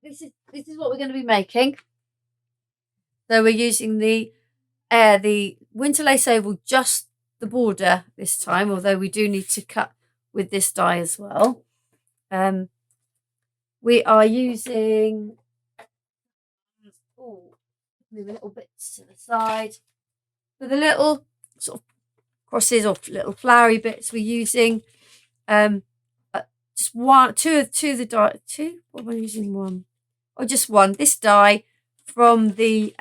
And this is what we're going to be making. So we're using the winter lace oval, just the border this time, although we do need to cut with this die as well. We are using, move a little bit to the side. For the little sort of crosses or little flowery bits, we're using just two of the die. Two? What am I using? One? Or just one. This die from the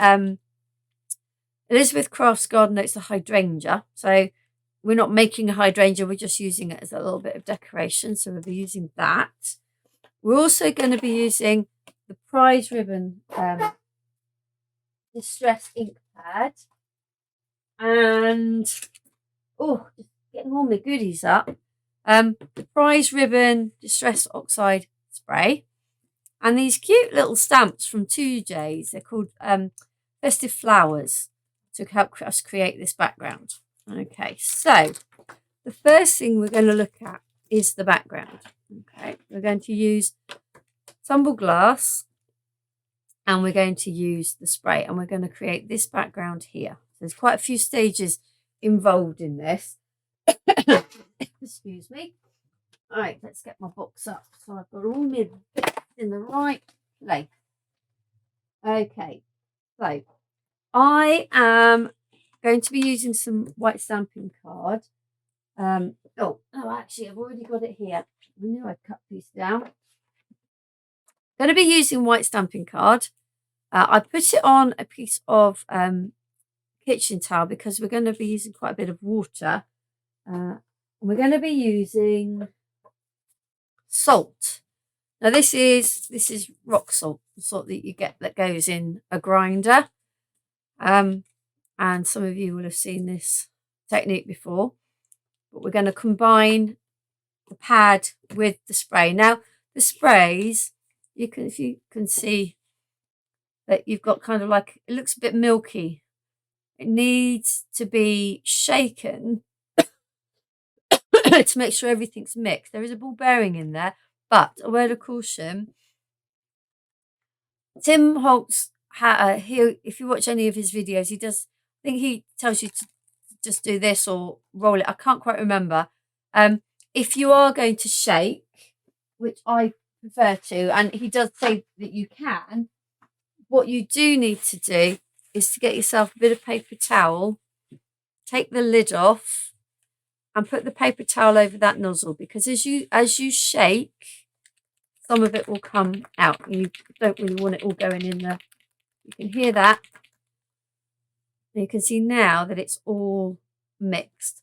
Elizabeth Crafts Garden Notes, the hydrangea. So we're not making a hydrangea, we're just using it as a little bit of decoration. So we'll be using that. We're also going to be using the prize ribbon distress ink pad. And, just getting all my goodies up. The prize ribbon distress oxide spray. And these cute little stamps from 2J's. They're called Festive Flowers, to help us create this background. Okay, so the first thing we're going to look at is the background. Okay, we're going to use tumble glass and we're going to use the spray and we're going to create this background here. There's quite a few stages involved in this. Excuse me. All right, let's get my box up so I've got all my bits in the right place. Okay, so I am going to be using some white stamping card. Actually, I've already got it here. I knew I'd cut these down. Going to be using white stamping card. I put it on a piece of kitchen towel because we're going to be using quite a bit of water. We're going to be using salt. Now this is rock salt, the salt that you get that goes in a grinder. And some of you will have seen this technique before, but we're going to combine the pad with the spray. Now the sprays, if you can see that you've got kind of like, it looks a bit milky. It needs to be shaken to make sure everything's mixed. There is a ball bearing in there, but a word of caution. Tim Holtz, if you watch any of his videos, I think he tells you to just do this or roll it. I can't quite remember. If you are going to shake, which I prefer to, and he does say that you can, what you do need to do is to get yourself a bit of paper towel, take the lid off, and put the paper towel over that nozzle, because as you shake, some of it will come out. And you don't really want it all going in there. You can hear that. And you can see now that it's all mixed.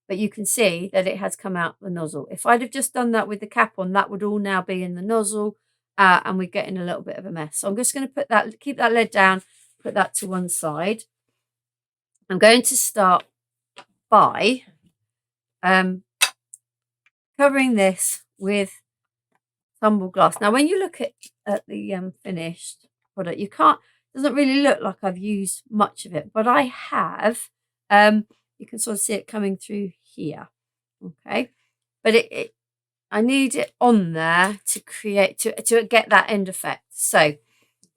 But you can see that it has come out the nozzle. If I'd have just done that with the cap on, that would all now be in the nozzle. And we're getting a little bit of a mess. So I'm just going to keep that lid down, put that to one side. I'm going to start by covering this with tumble glass. Now, when you look at the finished product, doesn't really look like I've used much of it, but I have. You can sort of see it coming through here. Okay, but I need it on there to create to get that end effect. So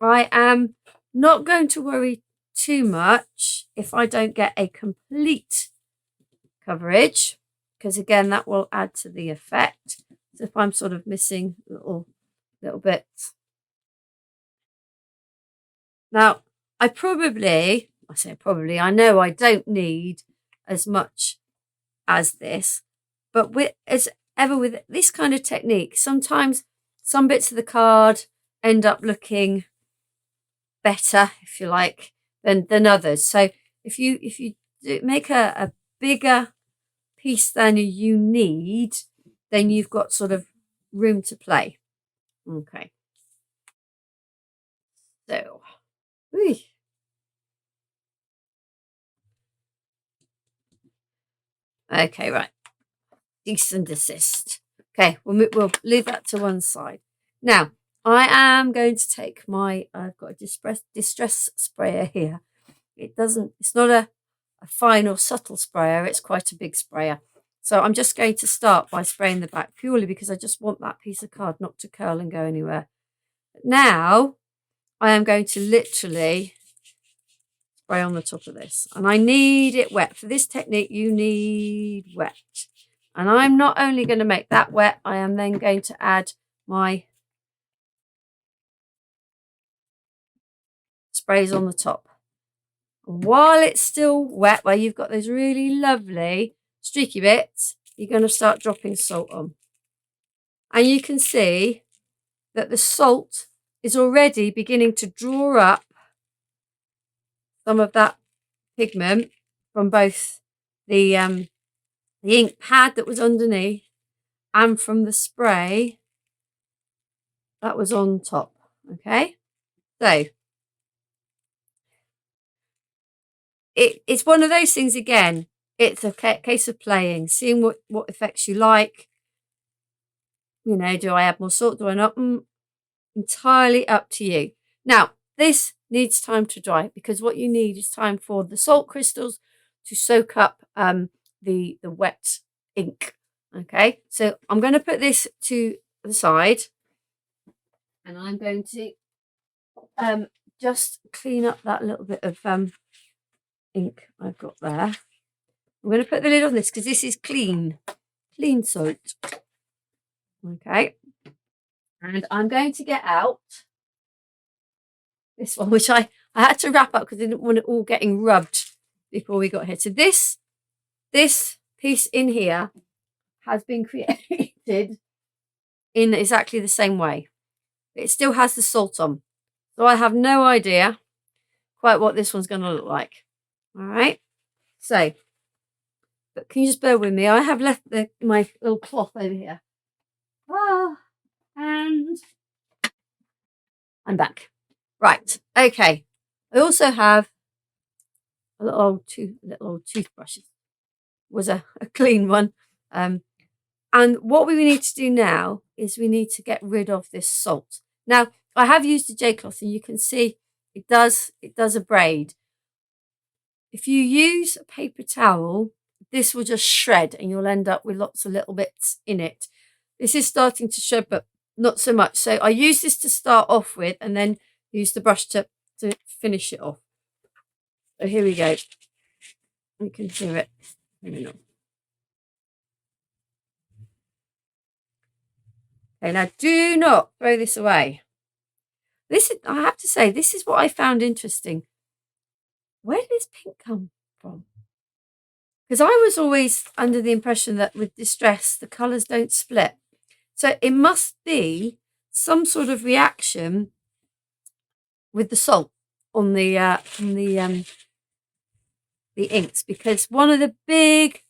I am not going to worry too much if I don't get a complete coverage, because again that will add to the effect. So if I'm sort of missing little bits. Now I know I don't need as much as this, but with this kind of technique, sometimes some bits of the card end up looking better, if you like, than others. So if you make a bigger piece than you need, then you've got sort of room to play. Okay. So, okay, right. Cease and desist. Okay, we'll leave that to one side. Now, I am going to take I've got a distress sprayer here. It's not a fine or subtle sprayer, it's quite a big sprayer. So I'm just going to start by spraying the back, purely because I just want that piece of card not to curl and go anywhere. Now I am going to literally spray on the top of this, and I need it wet. For this technique, you need wet. And I'm not only going to make that wet, I am then going to add my sprays on the top. And while it's still wet, where you've got those really lovely streaky bits, you're going to start dropping salt on. And you can see that the salt is already beginning to draw up some of that pigment from both the ink pad that was underneath and from the spray that was on top. Okay, so it's one of those things again. It's a case of playing, seeing what effects you like. You know, do I add more salt? Do I not? Entirely up to you. Now, this needs time to dry because what you need is time for the salt crystals to soak up the wet ink. Okay, so I'm going to put this to the side, and I'm going to just clean up that little bit of ink I've got there. I'm going to put the lid on this because this is clean salt. Okay, and I'm going to get out this one, which I had to wrap up because I didn't want it all getting rubbed before we got here. So this piece in here has been created in exactly the same way. It still has the salt on. So I have no idea quite what this one's going to look like. All right. So, but can you just bear with me? I have left my little cloth over here. And I'm back. Right. Okay. I also have a little old toothbrush. Was a clean one. And what we need to do now is we need to get rid of this salt. Now, I have used a J cloth, and you can see it does abrade. If you use a paper towel, this will just shred and you'll end up with lots of little bits in it. This is starting to shred, but not so much. So I use this to start off with and then use the brush to finish it off. So here we go. You can hear it. Okay, now do not throw this away. I have to say, this is what I found interesting. Where did this pink come from? Because I was always under the impression that with distress, the colours don't split. So it must be some sort of reaction with the salt on the inks, because one of the big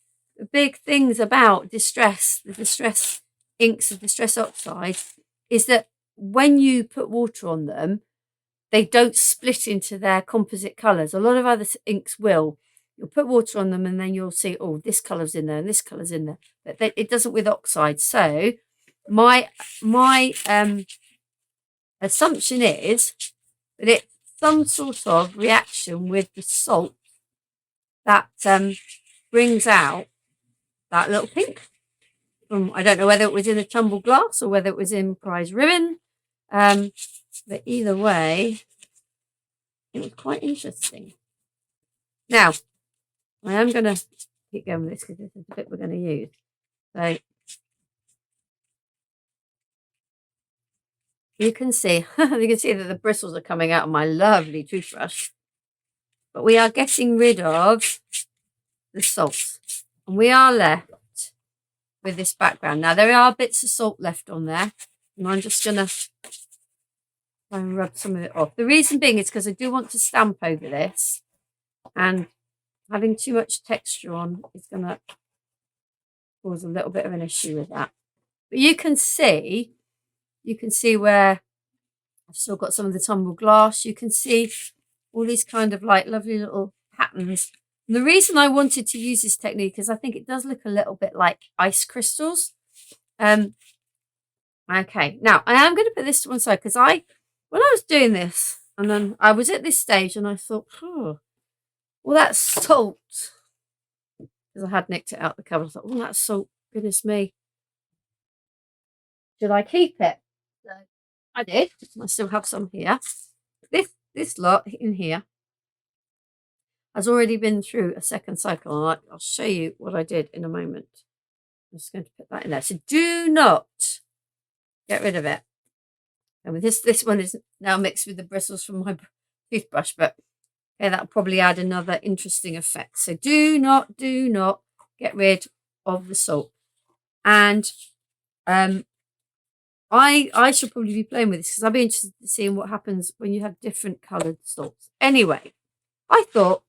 things about the distress inks, the distress oxides, is that when you put water on them, they don't split into their composite colours. A lot of other inks will. You'll put water on them and then you'll see, oh, this colour's in there and this colour's in there. But it doesn't with oxide. So my assumption is that it's some sort of reaction with the salt that brings out that little pink. I don't know whether it was in a tumbled glass or whether it was in prize ribbon. But either way, it was quite interesting. Now, I am going to keep going with this because this is the bit we're going to use. So you can see that the bristles are coming out of my lovely toothbrush. But we are getting rid of the salt. And we are left with this background. Now, there are bits of salt left on there. And I'm just going to try and rub some of it off. The reason being is because I do want to stamp over this. And having too much texture on is going to cause a little bit of an issue with that. But you can see where I've still got some of the tumbled glass. You can see all these kind of like lovely little patterns. And the reason I wanted to use this technique is I think it does look a little bit like ice crystals. Okay, now I am going to put this to one side because when I was doing this, and then I was at this stage and I thought, oh, well, that's salt. Because I had nicked it out the cupboard. I thought, oh, that's salt. Goodness me. Should I keep it? I did. I still have some here. This lot in here has already been through a second cycle. I'll show you what I did in a moment. I'm just going to put that in there. So do not get rid of it. And with this one is now mixed with the bristles from my toothbrush, but okay, that'll probably add another interesting effect. So do not get rid of the salt. And I should probably be playing with this because I'll be interested in seeing what happens when you have different coloured salts. Anyway, I thought,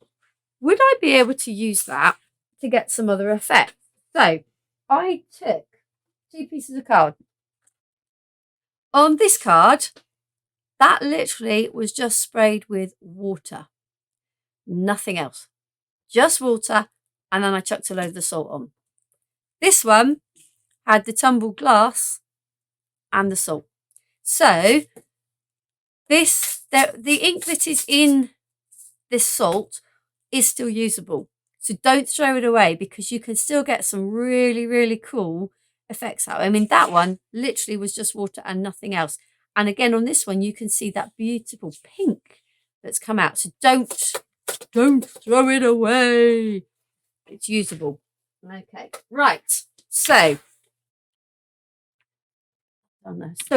would I be able to use that to get some other effect? So I took 2 pieces of card. On this card, that literally was just sprayed with water. Nothing else. Just water, and then I chucked a load of the salt on. This one had the tumbled glass and the salt. So the ink that is in this salt is still usable. So don't throw it away because you can still get some really, really cool effects out. I mean, that one literally was just water and nothing else. And again, on this one, you can see that beautiful pink that's come out. So don't throw it away. It's usable. Okay, right. So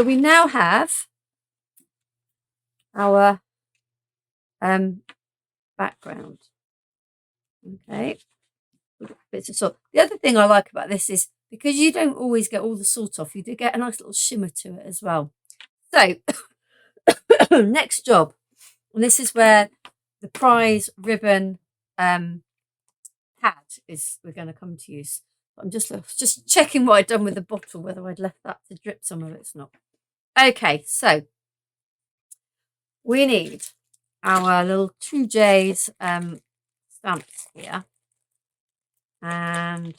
we now have our background. Okay. Bits of salt. The other thing I like about this is because you don't always get all the salt off, you do get a nice little shimmer to it as well. So next job, and this is where the prize ribbon pad we're going to come to use. I'm just checking what I'd done with the bottle, whether I'd left that to drip some of it. It's not. Okay, so we need our little 2J's stamps here. And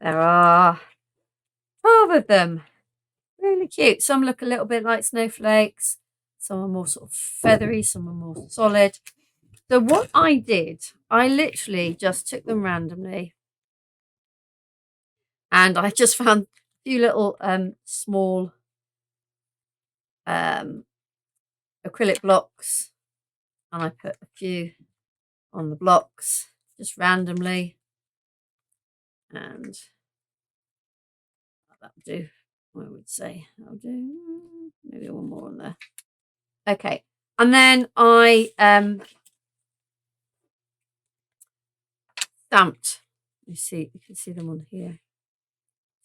there are 12 of them. Really cute. Some look a little bit like snowflakes. Some are more sort of feathery. Some are more solid. So what I did, I literally just took them randomly. And I just found a few little small acrylic blocks. And I put a few on the blocks just randomly. And that'll do, I would say. I'll do maybe one more on there. Okay. And then I stamped. You can see them on here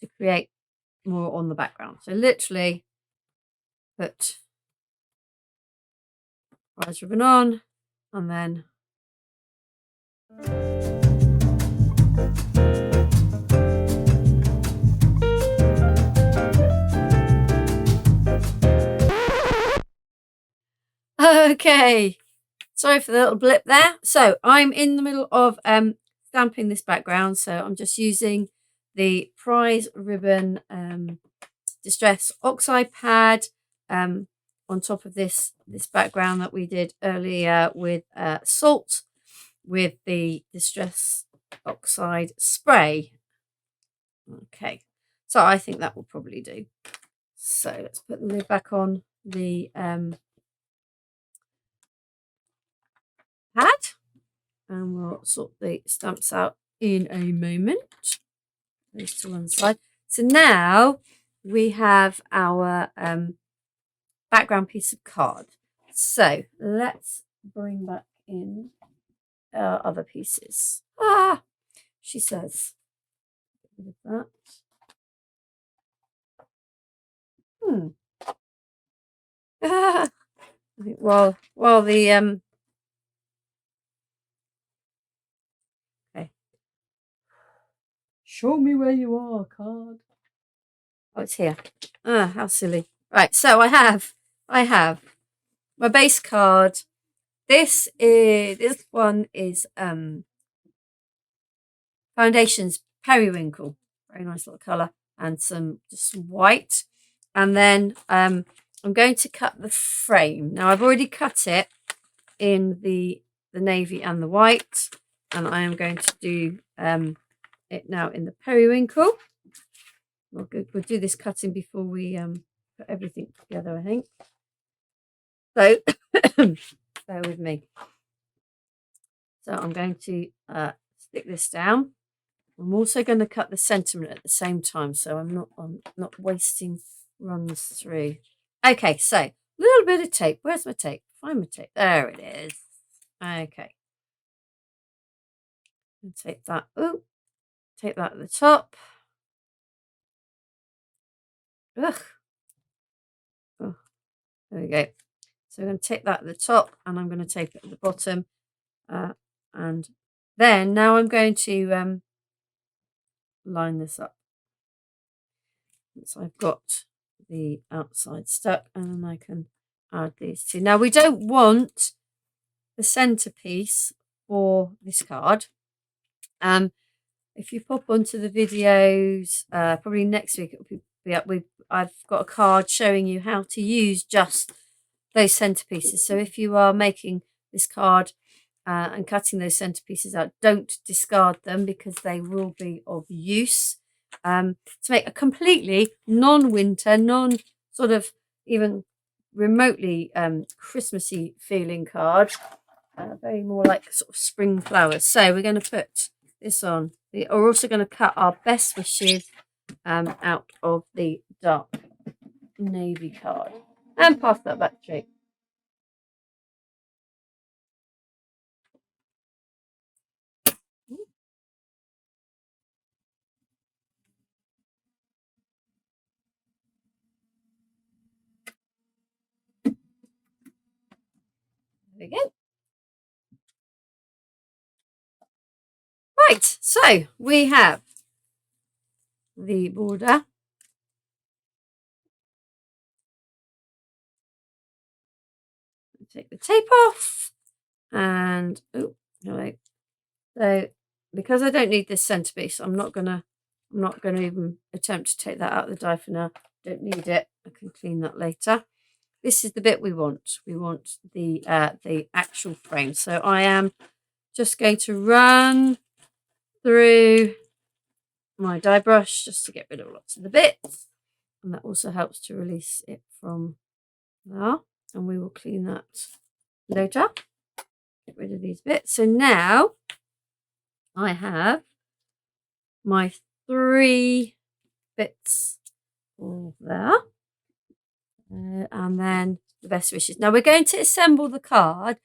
to create more on the background. So literally put prize ribbon on and then okay. Sorry for the little blip there. So I'm in the middle of stamping this background. So I'm just using the prize ribbon distress oxide pad on top of this background that we did earlier with salt with the distress oxide spray. Okay, so I think that will probably do. So let's put the lid back on the pad and we'll sort the stamps out in a moment. Those to one side. So now we have our background piece of card. So let's bring back in our other pieces. She says. Get rid of that. I think while the okay. Show me where you are, card. Oh, it's here. How silly. Right, so I have my base card. This one is Foundations Periwinkle. Very nice little colour. And just some white. And then I'm going to cut the frame. Now I've already cut it in the navy and the white. And I am going to do it now in the periwinkle. We'll do this cutting before we put everything together, I think. So bear with me. So I'm going to stick this down. I'm also going to cut the sentiment at the same time, so I'm not wasting runs through. Okay, so a little bit of tape. Where's my tape? Find my tape. There it is. Okay. And take that. Oh, take that at the top. Ugh. Oh, there we go. So I'm going to take that at the top, and I'm going to tape it at the bottom. And then now I'm going to line this up. So I've got the outside stuck, and then I can add these two. Now we don't want the centerpiece for this card. If you pop onto the videos, probably next week it will be up. I've got a card showing you how to use just those centerpieces. So if you are making this card and cutting those centerpieces out, don't discard them because they will be of use. To make a completely non-winter, sort of even remotely Christmassy feeling card, very more like sort of spring flowers. So we're going to put this on. We're also going to cut our best wishes out of the dark navy card and pass that back straight. There we go. Right, so we have the border. Take the tape off and oh, hello. So because I don't need this centerpiece, I'm not gonna even attempt to take that out of the die for now. Don't need it. I can clean that later. This is the bit we want. We want the actual frame. So I am just going to run through my die brush just to get rid of lots of the bits, and that also helps to release it from there. And we will clean that later. Get rid of these bits. So now I have my 3 bits all there. And then the best wishes. Now we're going to assemble the card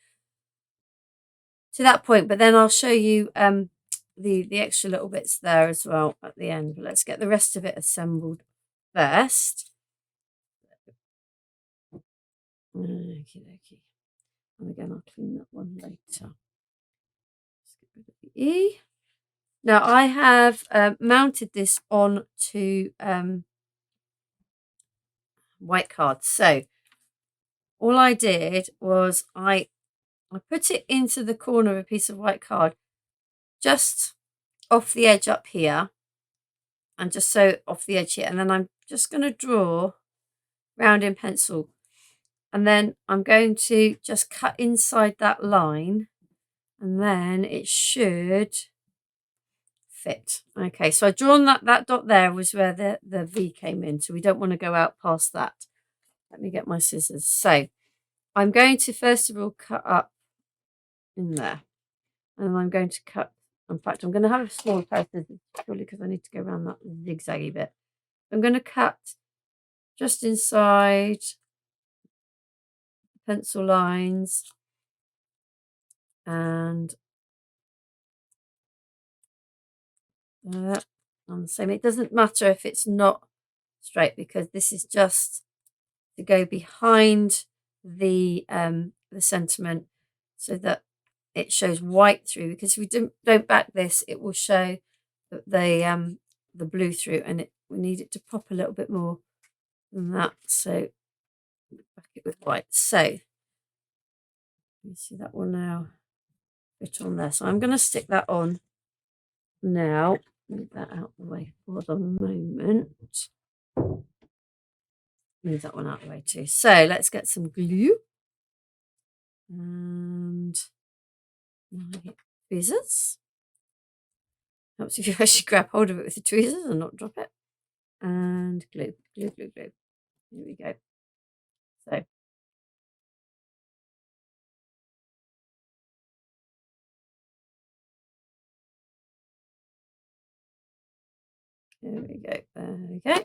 to that point, but then I'll show you the extra little bits there as well at the end. But let's get the rest of it assembled first. Okay. And again, I'll clean that one later. Let's get rid of the E. Now I have mounted this on to white cards. So all I did was I put it into the corner of a piece of white card, just off the edge up here, and just so off the edge here. And then I'm just going to draw round in pencil. And then I'm going to just cut inside that line, and then it should fit. Okay, so I've drawn that dot there was where the V came in. So we don't want to go out past that. Let me get my scissors. So I'm going to first of all cut up in there. And I'm going to cut, in fact, I'm going to have a small pair of scissors purely because I need to go around that zigzaggy bit. I'm going to cut just inside pencil lines and on the same. It doesn't matter if it's not straight because this is just to go behind the sentiment so that it shows white through, because if we don't back this, it will show the blue through, and we need it to pop a little bit more than that. So back it with white. So you see that one now fit on there. So I'm going to stick that on now. Move that out the way for the moment. Move that one out the way too. So let's get some glue and my tweezers. Helps if you actually grab hold of it with the tweezers and not drop it. And glue. Here we go. So there we go. There we go.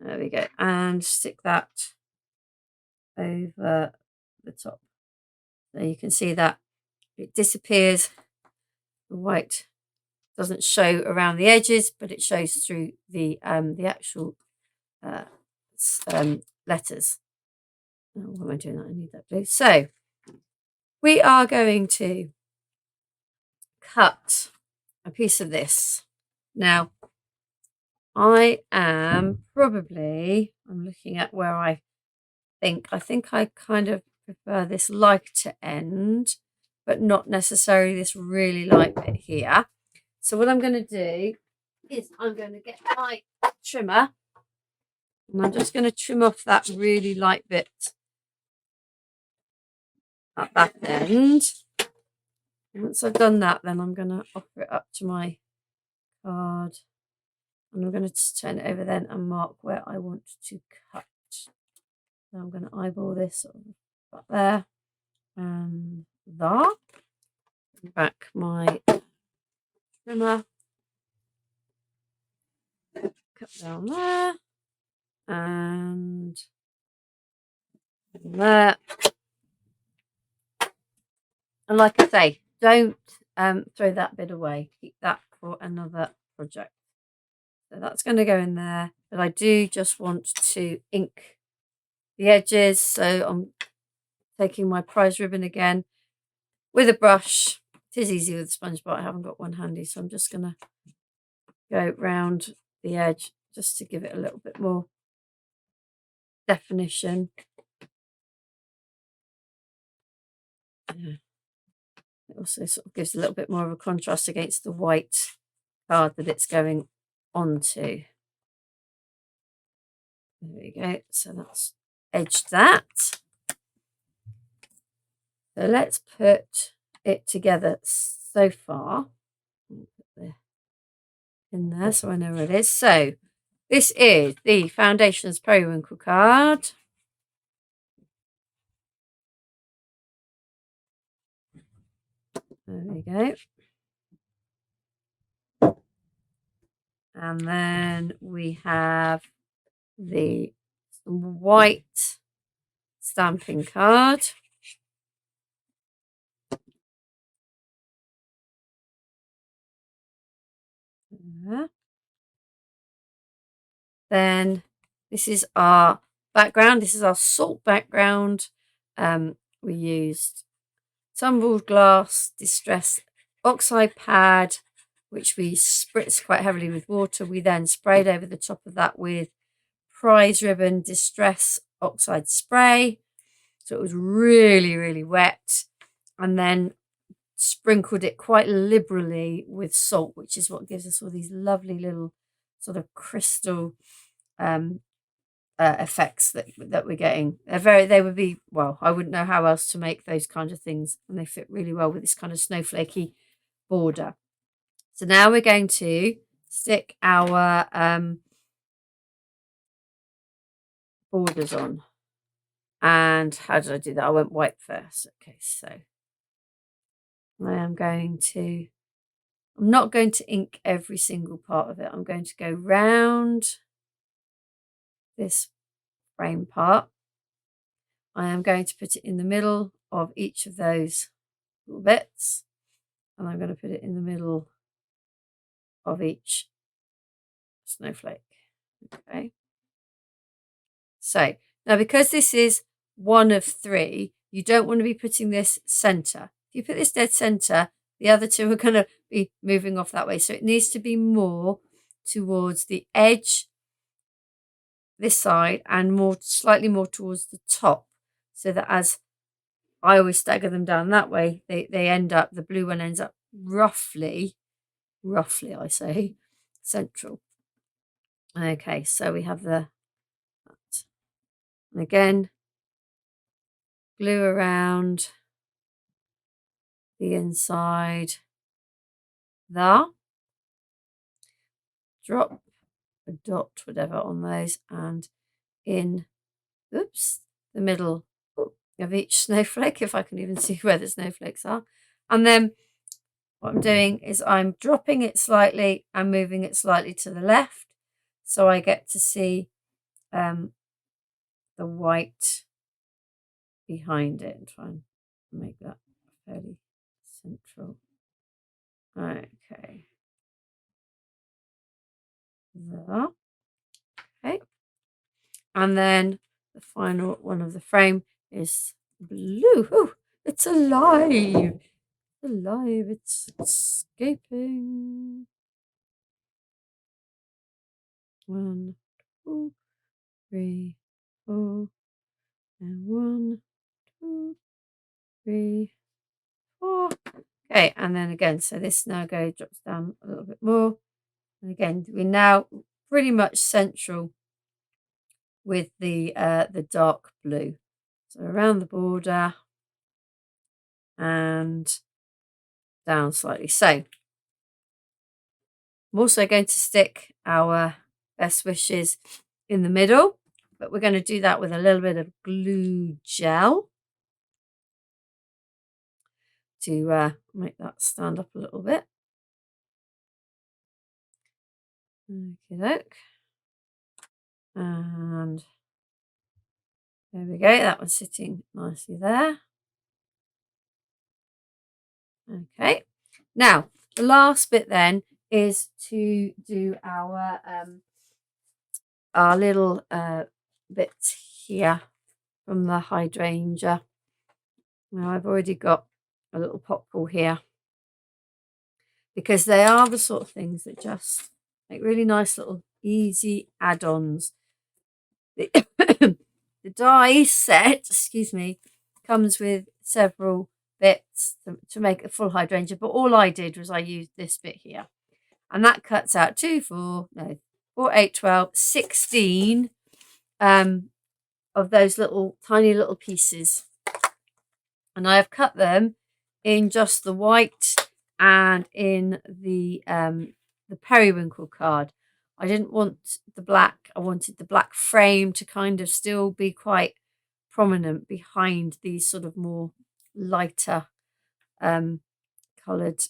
There we go. And stick that over the top. So you can see that it disappears. The white doesn't show around the edges, but it shows through the actual letters. Oh, what am I doing? I need that blue. So we are going to cut a piece of this. Now, I am probably, I'm looking at where I think I kind of prefer this lighter end, but not necessarily this really light bit here. So what I'm going to do is I'm going to get my trimmer and I'm just going to trim off that really light bit at that end. And once I've done that, then I'm going to offer it up to my card. And I'm going to just turn it over then and mark where I want to cut. So I'm going to eyeball this up there and there. Back my trimmer. Cut down there. And there. And like I say, don't throw that bit away. Keep that for another project. So that's going to go in there. But I do just want to ink the edges. So I'm taking my prize ribbon again with a brush. It is easy with a sponge, but I haven't got one handy. So I'm just going to go round the edge just to give it a little bit more definition. It also sort of gives a little bit more of a contrast against the white card that it's going onto. There we go. So that's edged that. So let's put it together so far. Put it in there so I know where it is. So this is the Foundations Periwinkle card. There we go. And then we have the white stamping card. There. Then this is our background. This is our salt background. We used tumbled glass distress oxide pad, which we spritzed quite heavily with water. We then sprayed over the top of that with prize ribbon distress oxide spray. So it was really, really wet. And then sprinkled it quite liberally with salt, which is what gives us all these lovely little sort of crystal effects that we're getting. They would be, well, I wouldn't know how else to make those kind of things, and they fit really well with this kind of snowflakey border. So now we're going to stick our borders on. And how did I do that? I went white first. Okay, so I'm not going to ink every single part of it. I'm going to go round this frame part. I am going to put it in the middle of each of those little bits, and I'm going to put it in the middle of each snowflake. Okay. So now, because this is one of three, you don't want to be putting this center. If you put this dead center, the other two are going to be moving off that way. So it needs to be more towards the edge, this side, and slightly more towards the top, so that as I always stagger them down that way, they end up, the blue one ends up roughly I say, central. Okay, so we have that. And again, glue around the inside there. Drop a dot, whatever, on those, and in, oops, the middle of each snowflake, if I can even see where the snowflakes are. And then what I'm doing is I'm dropping it slightly and moving it slightly to the left, so I get to see the white behind it, and try and make that fairly central. Okay. There. Okay. And then the final one of the frame is blue. Ooh, it's alive. Alive. It's escaping. 1, 2, 3, 4. And 1, 2, 3, 4. Okay, and then again, so this now drops down a little bit more. And again, we're now pretty much central with the dark blue. So around the border and down slightly. So I'm also going to stick our best wishes in the middle, but we're going to do that with a little bit of glue gel to make that stand up a little bit. Okey-doke. And there we go, that one's sitting nicely there. Okay, now the last bit then is to do our little bits here from the hydrangea. Now I've already got a little popcorn here, because they are the sort of things that just make really nice little easy add-ons. The die set, excuse me, comes with several bits to make a full hydrangea, but all I did was I used this bit here, and that cuts out 2, 4, 8, 12, 16 of those little tiny little pieces, and I have cut them in just the white and in the periwinkle card. I didn't want the black. I wanted the black frame to kind of still be quite prominent behind these sort of more lighter coloured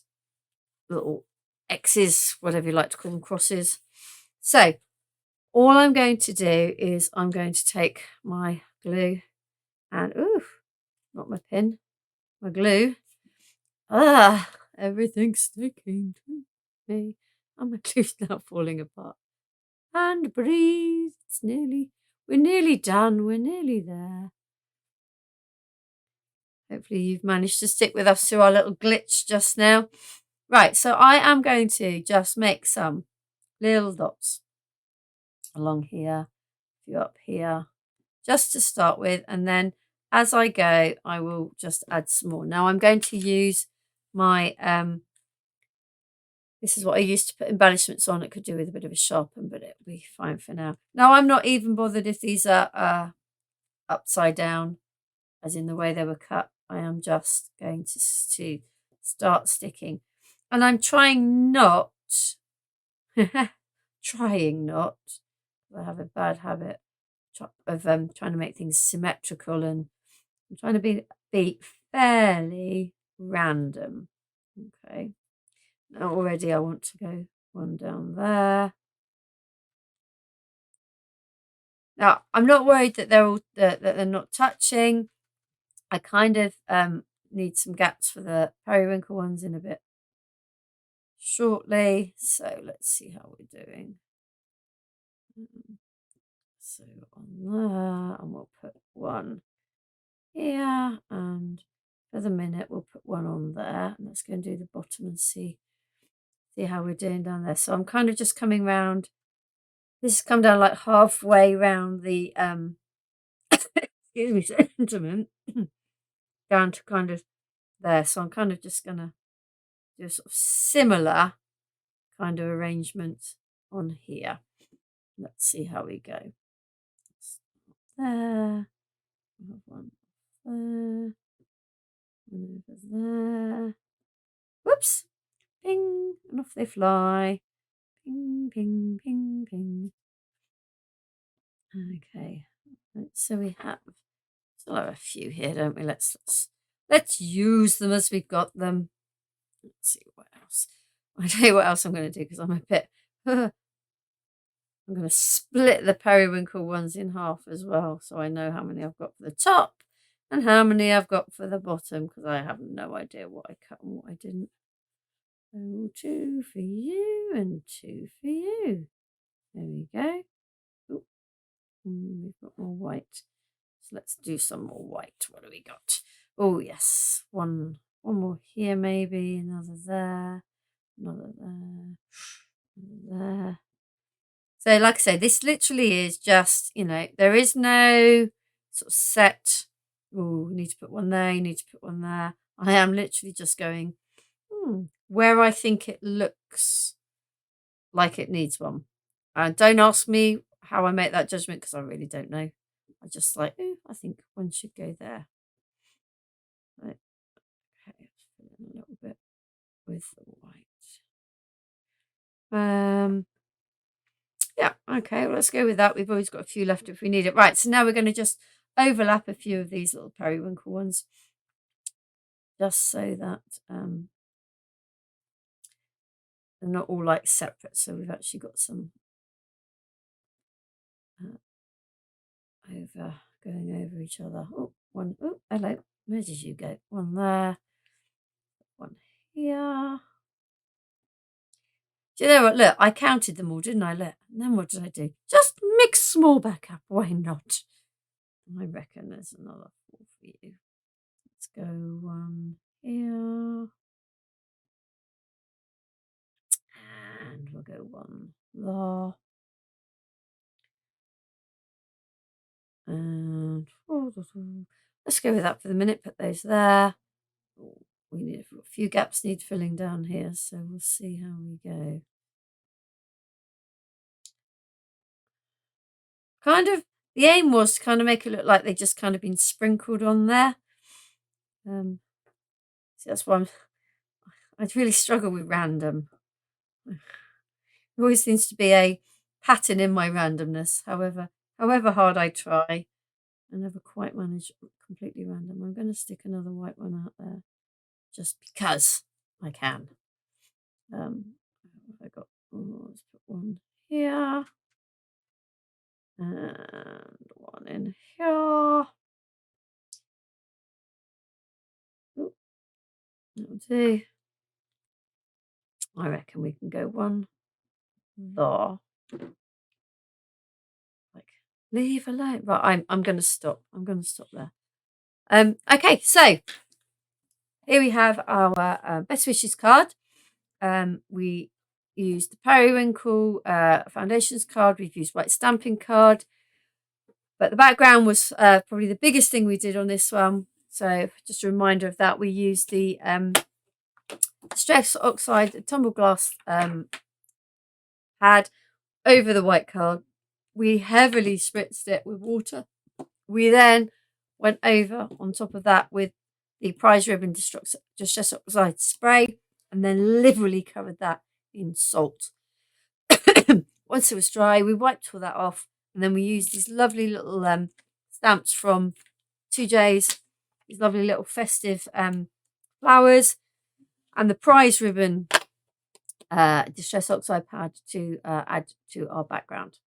little X's, whatever you like to call them, crosses. So all I'm going to do is I'm going to take my glue and, ooh, not my pin, my glue. Everything's sticking to me. And my glue's now falling apart. And breathe. We're nearly done. We're nearly there. Hopefully you've managed to stick with us through our little glitch just now. Right, so I am going to just make some little dots along here, a few up here, just to start with. And then as I go, I will just add some more. Now I'm going to use my this is what I used to put embellishments on. It could do with a bit of a sharpen, but it'll be fine for now. Now, I'm not even bothered if these are upside down, as in the way they were cut. I am just going to start sticking. And I'm trying not, I have a bad habit of trying to make things symmetrical, and I'm trying to be fairly random. Okay. Now already I want to go one down there. Now I'm not worried that they're not touching. I kind of need some gaps for the periwinkle ones in a bit shortly. So let's see how we're doing. So on there, and we'll put one here, and for the minute we'll put one on there, and let's go and do the bottom and see how we're doing down there. So I'm kind of just coming round. This has come down like halfway round the excuse me, sentiment down to kind of there. So I'm kind of just gonna do a sort of similar kind of arrangement on here. Let's see how we go. There, one there, one over there. Whoops! Bing, and off they fly. Ping, ping, ping, ping. Okay, so we have still have a few here, don't we? Let's use them as we've got them. Let's see what else. I'll tell you what else I'm going to do because I'm a bit. I'm going to split the periwinkle ones in half as well, so I know how many I've got for the top and how many I've got for the bottom, because I have no idea what I cut and what I didn't. So 2 for you and 2 for you. There we go. Ooh, we've got more white. So let's do some more white. What do we got? Oh yes, one more here maybe, another there, another there, another there. So like I say, this literally is just, there is no sort of set, oh, you need to put one there, you need to put one there. I am literally just going, where I think it looks like it needs one. Don't ask me how I make that judgment because I really don't know. I just like, I think one should go there. Right. Okay, let's fill in a little bit with the white. Yeah, okay, well, let's go with that. We've always got a few left if we need it. Right, so now we're going to just overlap a few of these little periwinkle ones, just so that they're not all like separate. So we've actually got some going over each other. Oh, one. Oh, hello. Where did you go? One there. One here. Do you know what? Look, I counted them all, didn't I? Look. And then what did I do? Just mix them all back up. Why not? I reckon there's another 4 for you. Let's go one here. And we'll go one there. And let's go with that for the minute. Put those there. Oh, we need a few gaps need filling down here, so we'll see how we go. Kind of, the aim was to kind of make it look like they just kind of been sprinkled on there. So that's why I really struggle with random. There always seems to be a pattern in my randomness. However hard I try, I never quite manage completely random. I'm going to stick another white one out there just because I can. I got, let's put one here and one in here. Ooh, that'll do. I reckon we can go one there. Like, leave alone. Right, I'm going to stop. I'm going to stop there. Okay, so here we have our best wishes card. We used the periwinkle foundations card. We've used white stamping card. But the background was probably the biggest thing we did on this one. So just a reminder of that. We used the stress oxide tumble glass pad over the white card. We heavily spritzed it with water. We then went over on top of that with the prize ribbon distress oxide spray, and then liberally covered that in salt. Once it was dry, we wiped all that off, and then we used these lovely little stamps from 2J's, these lovely little festive flowers, and the prize ribbon distress oxide pad to add to our background.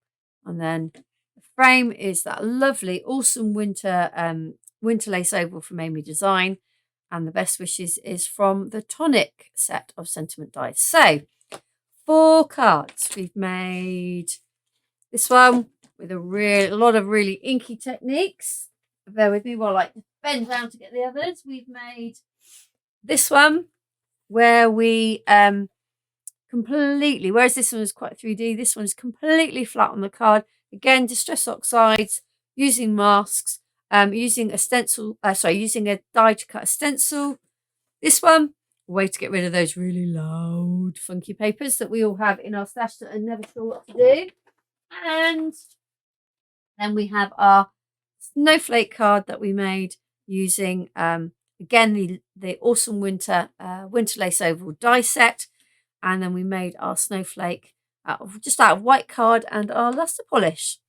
And then the frame is that lovely, awesome winter lace oval from Amy Design. And the best wishes is from the Tonic set of sentiment dies. So 4 cards. We've made this one with a lot of really inky techniques. Bear with me while I bend down to get the others. We've made this one where we completely, whereas this one is quite 3D, this one is completely flat on the card. Again, distress oxides, using masks, using a stencil, using a die to cut a stencil. This one, a way to get rid of those really loud, funky papers that we all have in our stash that are never sure what to do. And then we have our snowflake card that we made using, again, the awesome winter lace oval die set. And then we made our snowflake just out of white card and our luster polish.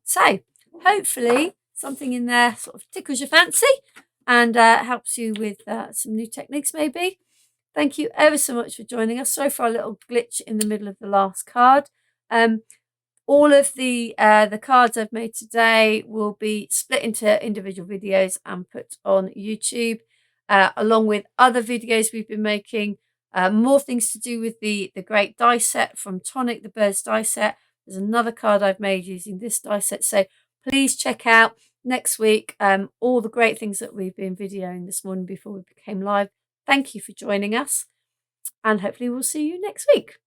So hopefully something in there sort of tickles your fancy and helps you with some new techniques maybe. Thank you ever so much for joining us. Sorry for a little glitch in the middle of the last card. All of the cards I've made today will be split into individual videos and put on YouTube, along with other videos we've been making. More things to do with the great die set from Tonic, the Birds die set. There's another card I've made using this die set. So please check out next week all the great things that we've been videoing this morning before we became live. Thank you for joining us, and hopefully we'll see you next week.